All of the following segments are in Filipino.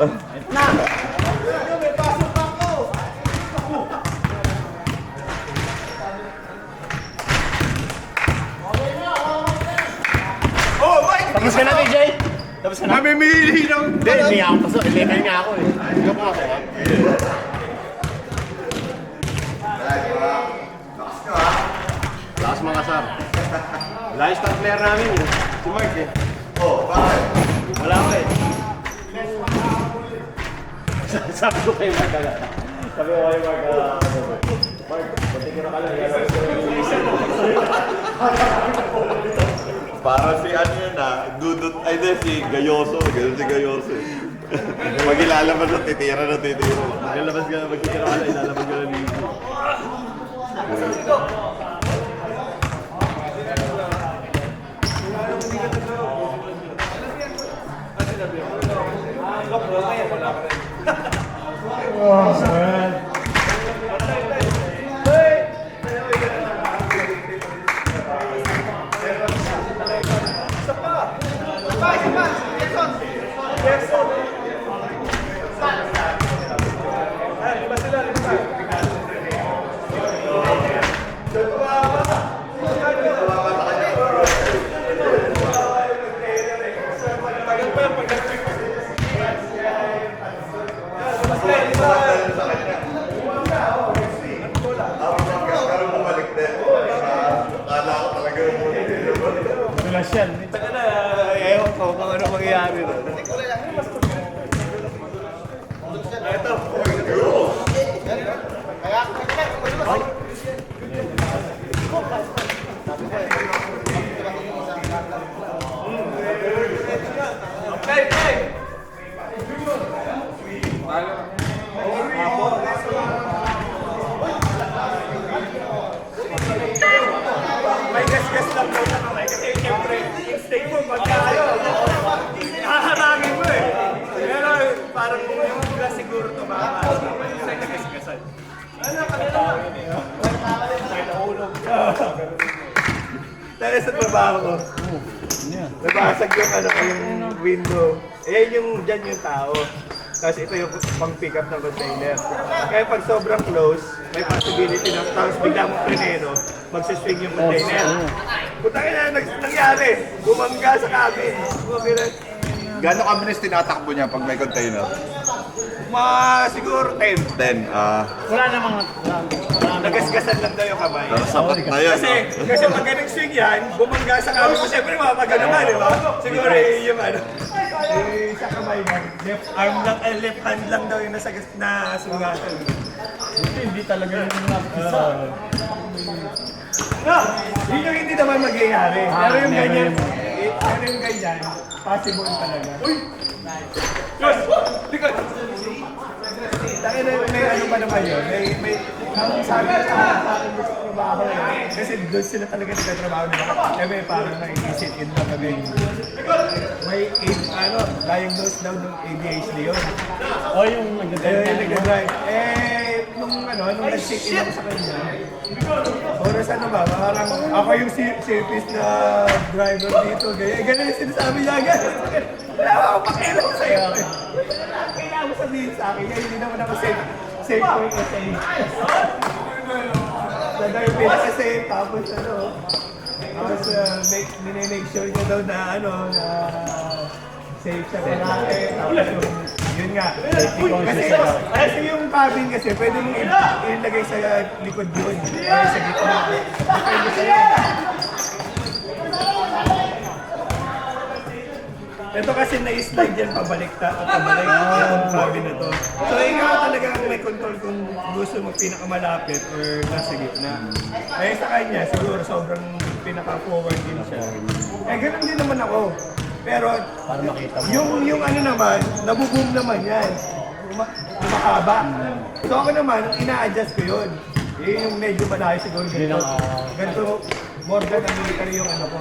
Na! Tapos ka na, PJ? Tapos ka na? Namimili ng... Hindi, hindi ako pasok. 11 nga ako eh. Hindi ko ako. Lakas mga kasar. Wala yung star player namin eh. Si Mark eh. Oh, bakit? Wala ko eh. Sabi ko kay Mark agad. Sabi ko kay Mark, Mark, buti ka na ka lang. Para si ano yun dudot, ay di, si Gayoso. Ganun si Gayoso eh. Pag ilalabas na titira na titira. Maglalabas ka, magkikira ka lang, ilalabas ka lang dito. Oh, man. Yan. Taka na, ewan ko kung ano mangyayari doon. Ito. Okay, okay. May gas-gas lang daw na kamay kasi siyempre stay mo pagka haharangin mo eh. Pero parang yung gas siguro ito makakasama sa gas-gasan. Ano kanila? May nahulog. Dahil sa trabaho ko, nabasag yung yung window. Ayan yung dyan yung tao. Tapos ito yung pang pick up ng container. Kaya pag sobrang close, may possibility na tapos bigla mong preneno, magsiswing yung container. Putangin na, nangyari. Bumangga sa cabin. Gano'ng kabilis tinatakbo niya pag may container? Siguro 10. 10. Wala namang nagasgasan lang daw yung kamay. Sapat na yun. Kasi pag nag-swing yan, bumangga sa cabin mo. Siyempre mapagka naman, di ba? Siguro yung sa kamay mo, left arm lang, left hand lang daw yung nasugatan. Hindi talaga yung nakisa. Yun yung hindi naman magyayari. Pero yung ganyan, possible talaga. Uy! Yes! Likod! Dahil may ano pa naman yun, may sabi sa akin gusto trabaho eh. Kasi doon sila talaga nagkatrabaho nila. Eh may parang naiisip in lang kami. May diagnose daw ng ADHD yun. Oh, yung nag-drive. Nung nag-sit in ako sa kanya, oras ba? Parang ako yung safest na driver dito. Ganyan yung sinasabi niya. Wala akong pakialam sa'yo. Kailangan mo sabihin sa akin, hindi naman ako safe for kasi. Nag-drive kasi, tapos minimake sure niya daw na safe siya palagi. Tapos yun nga. Kasi yung cabin kasi, pwede mong ilagay sa likod yun. Sa gitna. Depende sa'yo. Ito kasi na-slide yan pabalik yung cabin na to. So ikaw talagang may control kung gusto mo pinakamalapit or nasa gitna. Eh sa kanya, siguro sobrang pinaka-forward din siya. Ganun din naman ako. Pero para makita mo. Yung naman, nabuboom naman yan. Mahaba. So ako naman, ina-adjust ko yun. Yung medyo malayo siguro ganito. More than a military yung ko.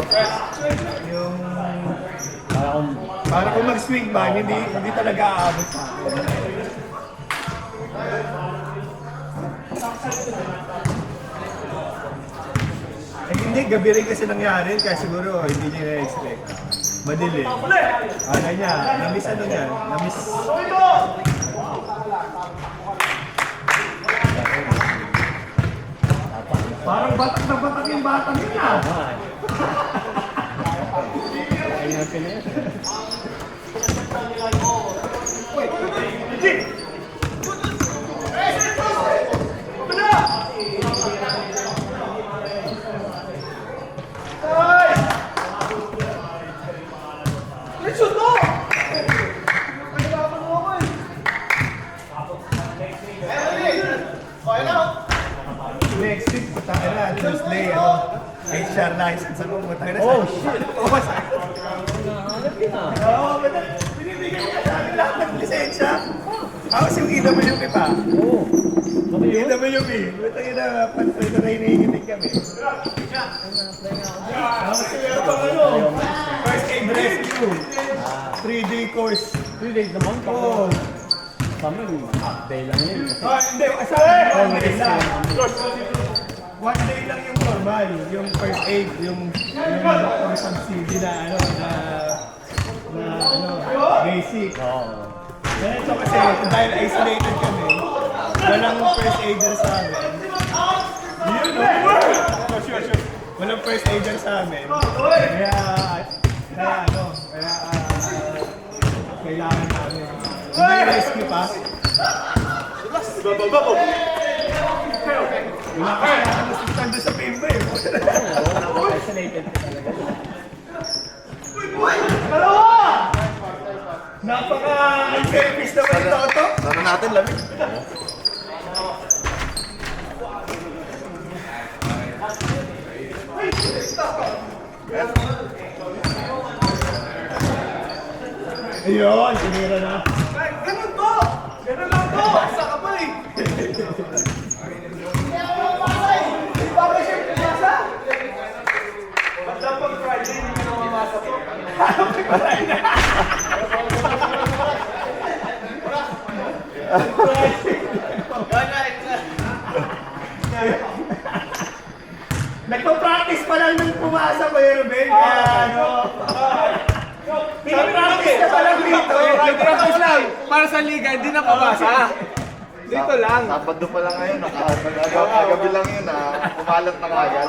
Yung para kung mag-swing man, hindi talaga aabot sa akin. Hindi, gabi rin kasi nangyari, kaya siguro hindi niya na-expect. Madili. Niya, na-miss batak na batak yung batang yun ah. Ayun ka na yan. Next week, putang na, Tuesday, HR license ako, putang na. Oh, shit! Oo, Nahanap yun ah. Oo, binibigyan niya sa amin lahat ng lisensya. Ako si EWP pa. Oo. Ano yun? EWP. Putang ina, pansin na hinihinginig kami. First aid rescue. 3-day course. 3 days naman. Oo. Kami, half day lang yun. Hindi, asabi, 1 day lang. 1 day lang yung normal, yung first aid, yung subsidy na basic. Oo. Ganito kasi, dahil isolated kami, walang first aider sa amin. Walang first aider sa amin. Kaya kailangan namin. May rescue pa. Wala ka kaya nasistan doon sa pimba eh. Isolated ka talaga. Napaka-unselfish naman ito, Toto. Sana natin lamig. Ayun, sinira na. Ganun to! Ganun lang to! Asa ka pa eh! Para siya pinasa! Basta pag Friday, hindi mo mamasa to. Nagpa-practice pa lang nung pumasa ko yung Ruben. Kaya ano... Pinapractice na pa lang dito. Practice lang. Para sa liga, hindi na pabasa. Dito lang. Sabado pa lang ngayon, nakagabi lang yun kumalat na kagad.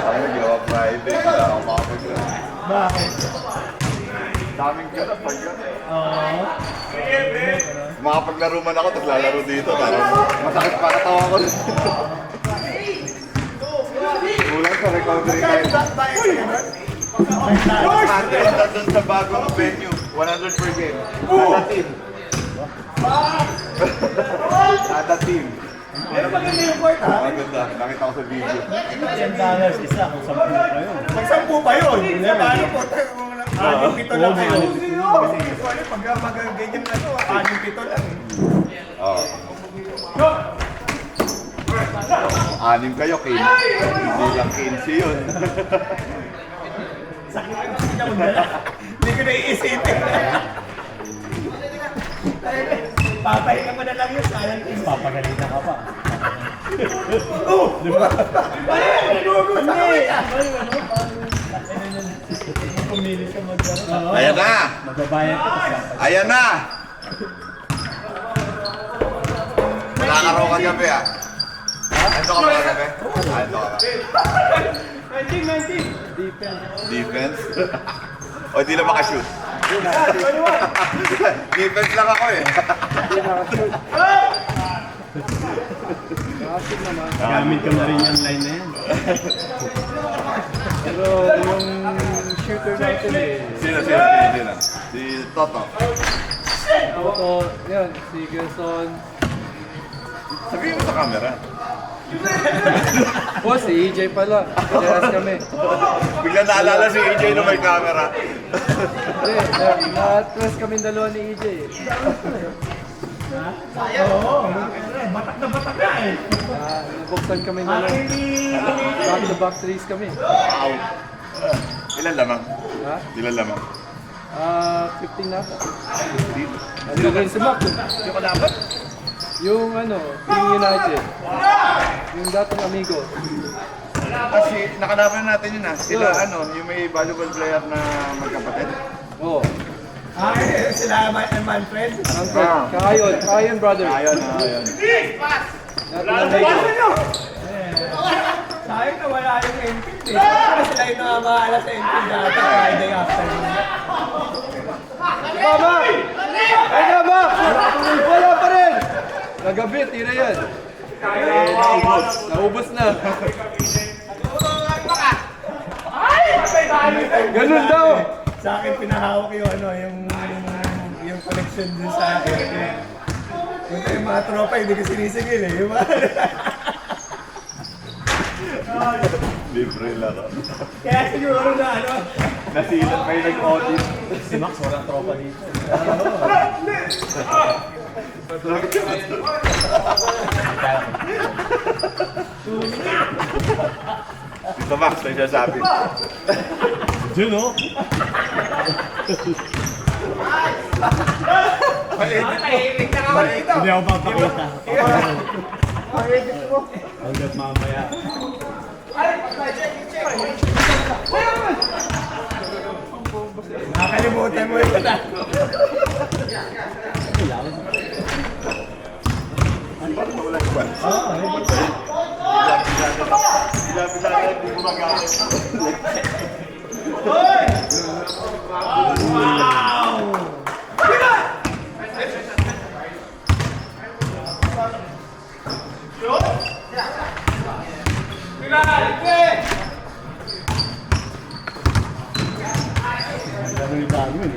Sabi nagawa Friday, wala akong makapagla. Bakit? Daming ganap pag gano'n. Oo. Makapaglaro man ako, tapos lalaro dito. Parang masakit pa natawa ko. Kulang sa recovery time. Ante doon sa bagong venue, 100 per game. Kada team. Kada team. Pero maganda yung court ha? Maganda, nakita ko sa video. $10 isa kung 10 pa yun. Pag-sampu pa yun. Paano po? Anim pito lang kayo. Kasi usually pag ganyan na to, anim pito lang. Oo. Anim kayo, hindi lang 15 yun. Sakit ang sila mo dala. Hindi ko naiisipin. Papahinga mo na lang yun. Sayang is. Papagalitan ka pa. Diba? Ano yan? Nanugo sa kawin ah. Pumili ka mag-garo. Ayan na! Magbabayad ka pa. Ayan na! Wala ka raw kagabi ah. Ito ka pa kagabi? Ito ka pa. 19. Defense? O di lang makashoot? Defense lang ako eh. Gamit ka na rin yung line na yan. Pero yung shooter natin eh. Sino? Si Toto. Auto, yan, si Gerson. Sabihin mo sa camera. O, si EJ pala. Parehas kami. Bigla naalala si AJ na may camera. Hindi, na-trust kami dalawa ni EJ. Oo. Batak na batak na eh. Nabuksan kami Parang dalawa. hindi... Back-to-back threes kami. Wow. Ilan lamang? Ha? Ilan lamang? 15 na ata. Ano rin si Mac? Yung kalaban? Yung ano, Team United. Yung dating amigo. Kasi nakalaban natin yun ah. Sila ano, yung may volleyball player na magkapatid. Oo. Sila Manfred. Kayon, brother. Sayang na wala yung input eh. Kasi sila yung nakamahala sa input dati Friday afternoon. Tama! Ay, tama! Wala pa rin! Nagabi, tira yan. Naubos na. Ganun daw! Sa akin pinahawak yung ano, yung collection dun sa akin. Yung mga tropa, hindi ko sinisigil eh. Yung mga... Libre lang. Kaya siguro na ano. Nasilat pa yung nag-audit. Si Max, walang tropa dito. Dito Max, nagsasabi. Diyan, no? Hindi ako papakita. Hanggat mamaya. Nakakalimutan mo yun ah. Bila-bila na hindi gumagamit. Ganun yung bago yun.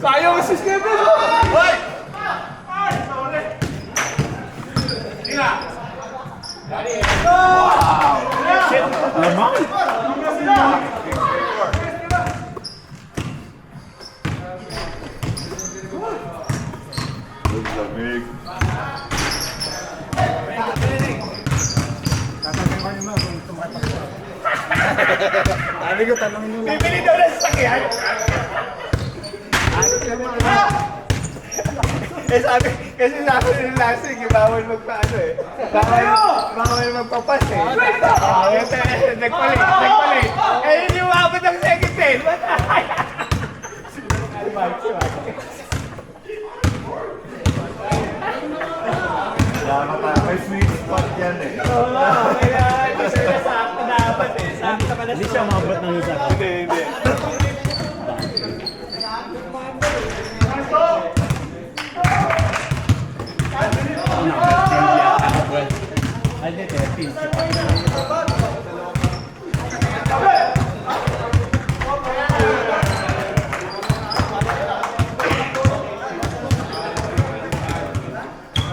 Sayang ang sistema mo! Ang lamig. Sabi ko, tanongin mo lang. Bibili daw ng sasakyan! Kasi sabi nila last week, bawal magpaano eh. Bawal magpapas eh. Nagpalit. Eh, hindi umabot ang second ten. Tama pa, may sweet spot yan eh. Kaya sila sakto dapat eh. Sakto pala Hindi siya umabot ng isa. Hindi. Ay, hindi, 13.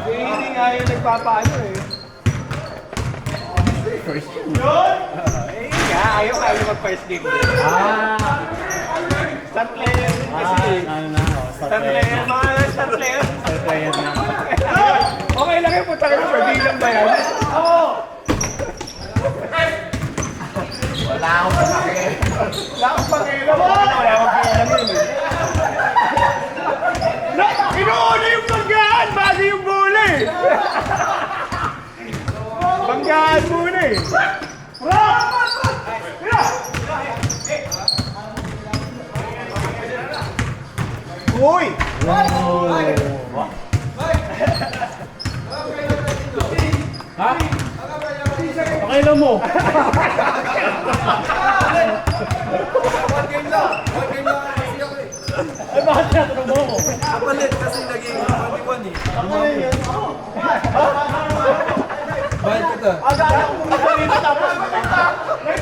Hindi nga yung nagpapaano eh. First year. Eh nga, ayaw mag-first game din. Star player kasi. Ano na, Star player, mga star player. Star player na. Okay lang yung punta ka sa bilang ba yan? Oo! Wala akong pakialam. Wala akong pakialam. Wala akong pakialam yun eh. Inuuna yung banggaan bago yung bola eh! Banggaan muna eh! Uy! Ha? Pakailan mo. Ay, bakit tinatanong mo ako? Kapalit kasi naging 21 eh. Bayad kita.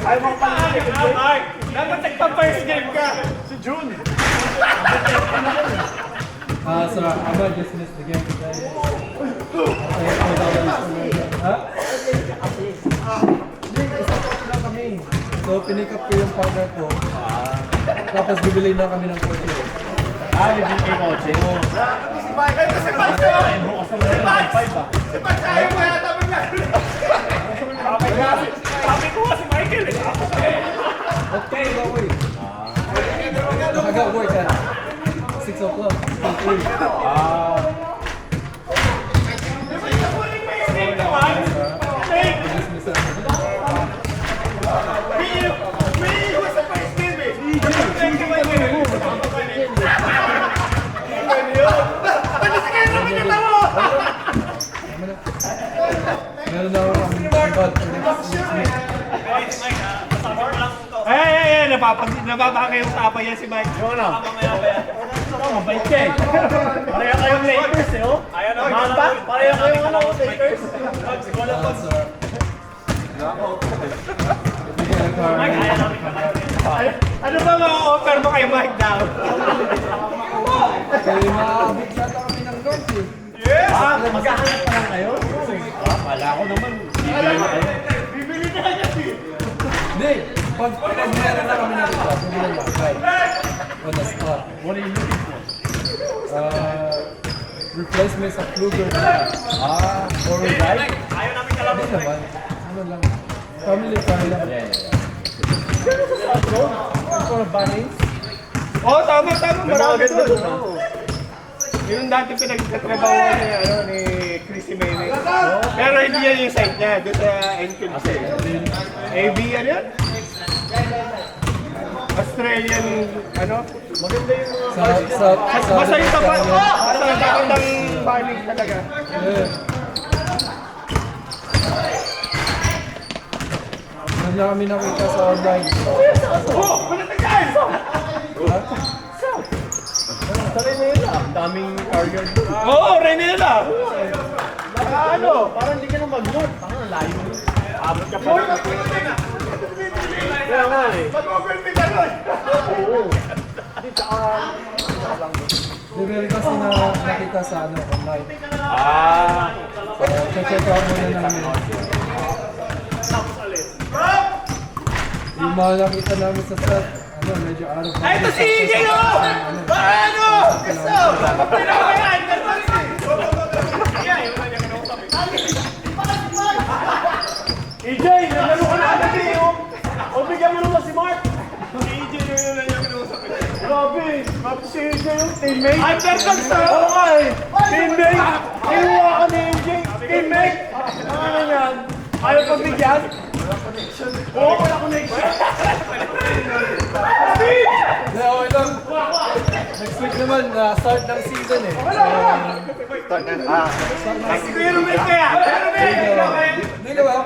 Ay, mga pangalit. Ay, dapat nagpa-first game ka. Si June. Sir, I might just miss the game today. Ha? So, pinick up ko yung partner ko. Tapos bibili na kami ng kotse. Ah, may BK kotse mo. Ay, bukas naman yung 5 ah. Sabi ko nga si Michael eh. Okay, go away. Naka-work at 6 o'clock. Till 3. Meron na ako ng bad for next week. Ay, napapakay yung tapa yan si Mike. Yung ano? Mabait ka eh. Pareha kayong Lakers eh, oh. Mamba, pareha kayong ano, Lakers. Ano ba ma-offer mo kay Mike daw? Kaya maabot yata kami ng North eh. Ah, maghahanap pa lang kayo? Wala ko naman. Bibili na niya eh. Hindi, pag meron na kami ng class, hindi na mag-buy. On the spot. What are you looking for? Replacement sa Kluger. Or we buy? Hindi naman. Ano lang. Family lang. For bunnies. Oo, tama. Marami doon. Yung dati pinagtatrabaho ni Chrissy Mayne. Pero hindi yan yung site niya. Doon sa NQC. AB, ano yan? Australian, ano? Maganda yung basta yung tapat. Basta yung tapat ng baling talaga. Yeah. Meron na kami nakita sa online. Oh! Wala na guys! Sa Renela, ang daming carrier doon. Oo, Renela! Ano? Parang hindi ka na mag-north. Parang layo. Abot ka pa na. Kaya nga eh. Mag-overfit ka nun! Oo. Di meron kasi na nakita sa ano, online. So, check out muna namin. Yung mga nakita namin sa set, ano, medyo araw pa. Ay, ito si EJ oh! Paano? Gusto! Pinaka yan! EJ, nagano ka na agad eh. O bigyan mo naman si Mark. Si EJ yung lang yung kinausap ko. Grabe. Tapos si EJ yung teammate. Ay, perfect sir! Oo nga eh. Teammate. Inuwa ka ni EJ. Teammate. Ano yan? Ayaw pang bigyan? Oo, wala connection. Hindi, okay lang. Next week naman, start ng season eh. Pero may kaya! Pero may! Hindi ka ba?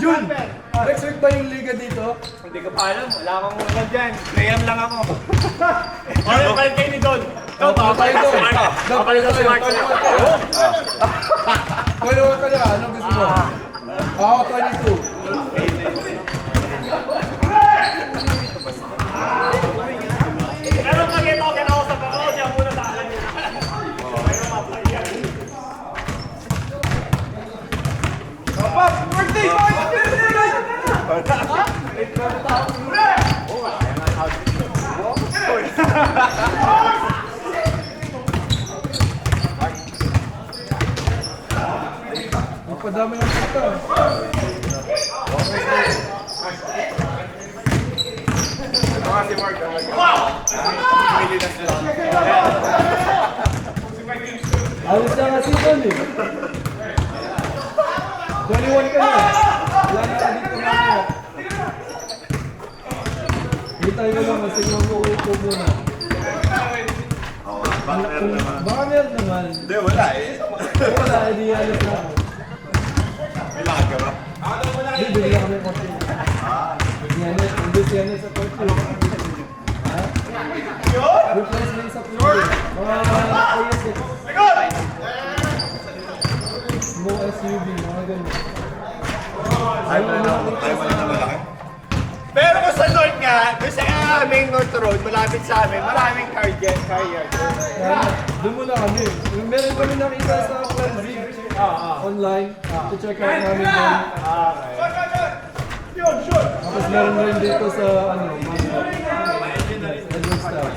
June! Next week ba yung liga dito? Hindi ko pa alam. Wala akong ulan dyan. Playam lang ako. Ano yung kayo ni Don? Papalit ko. Papalit ko si Mark. Kaya ka na, anong gusto mo? Ako, 22. Pero pakita ko kinausap ako. Siya muna sa akin. Birthday! Ang padami ng kita. Alis na kasi doon eh. 21 ka na. Wala na dito na ako. Hintay ko lang kasi mag-uupo muna. Baka meron naman. Hindi, wala eh. Wala, hindi alis na ako. May lakad ka ba? Hindi, bigla kami ng konti. Hindi siya sa konti. Ha? Replacement sa konti. Mga AS6. Small SUV, mga ganun. Ayaw mo na malaki. Pero kung sa North nga, doon sa main North Road, malapit sa amin, maraming car yard. Kaya doon muna kami. Meron kami nakita sa Frenzy online. I-check out namin doon. Tapos meron rin dito sa ano, Edward Style.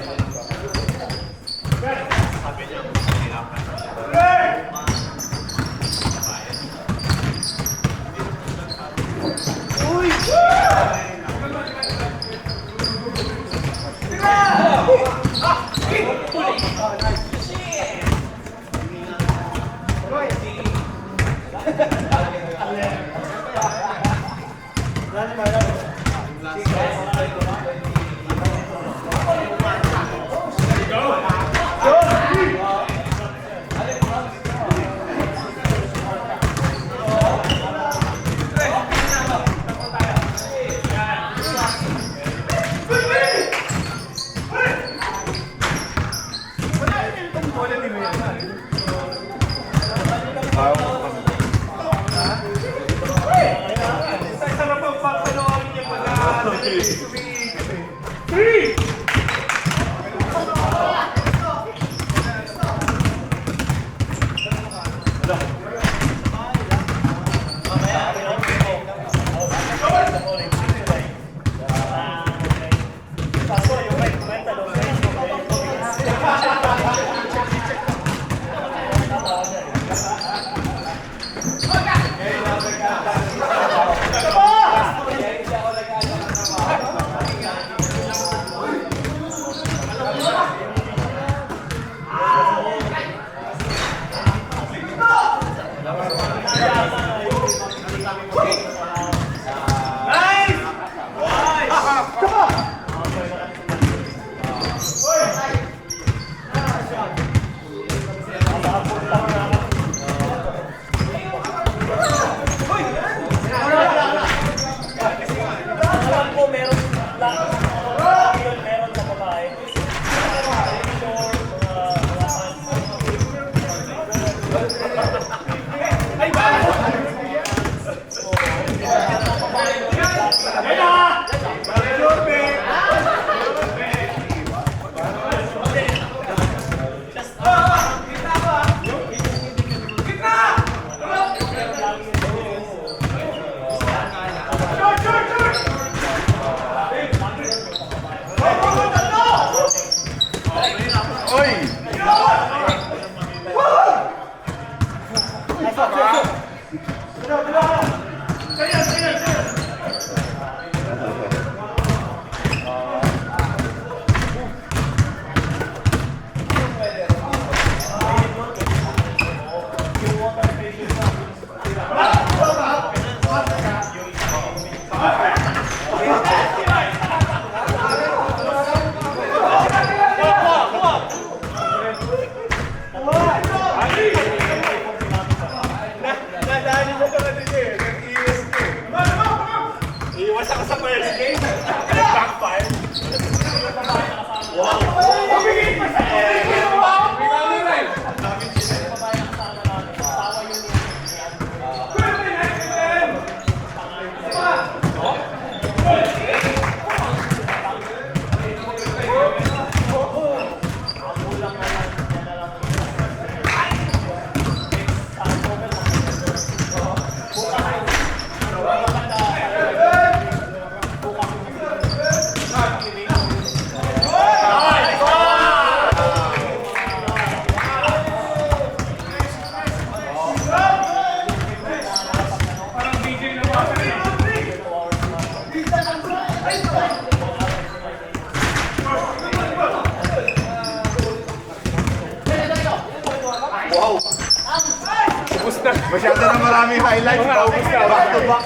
Masyado na maraming highlights. Paubos ka. Back to back.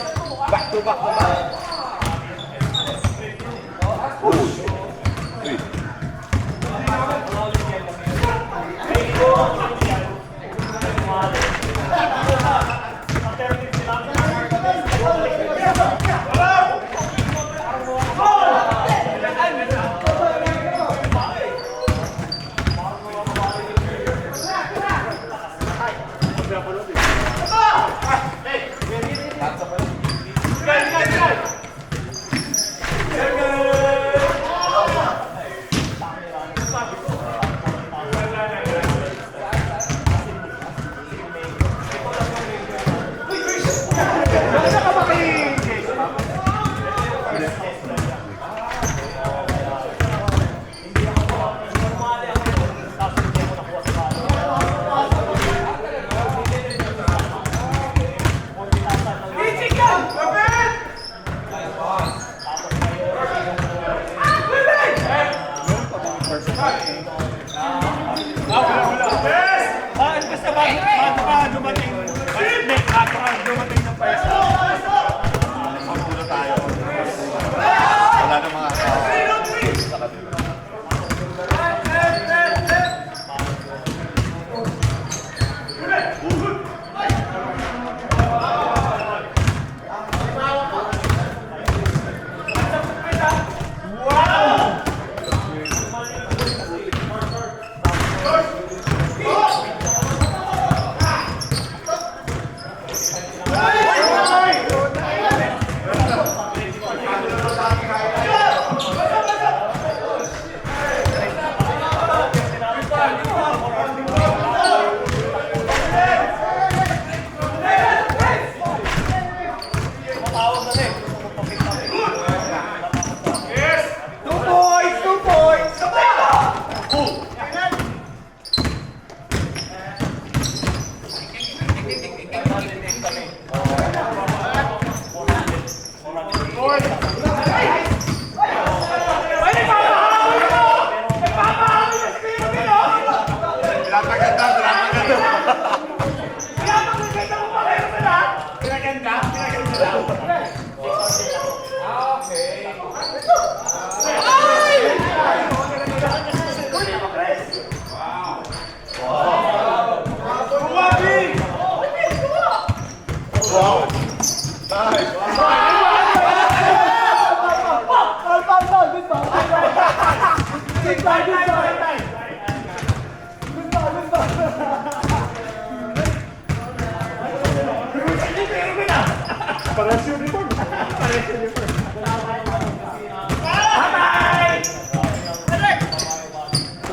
Back to back to back.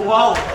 Wow!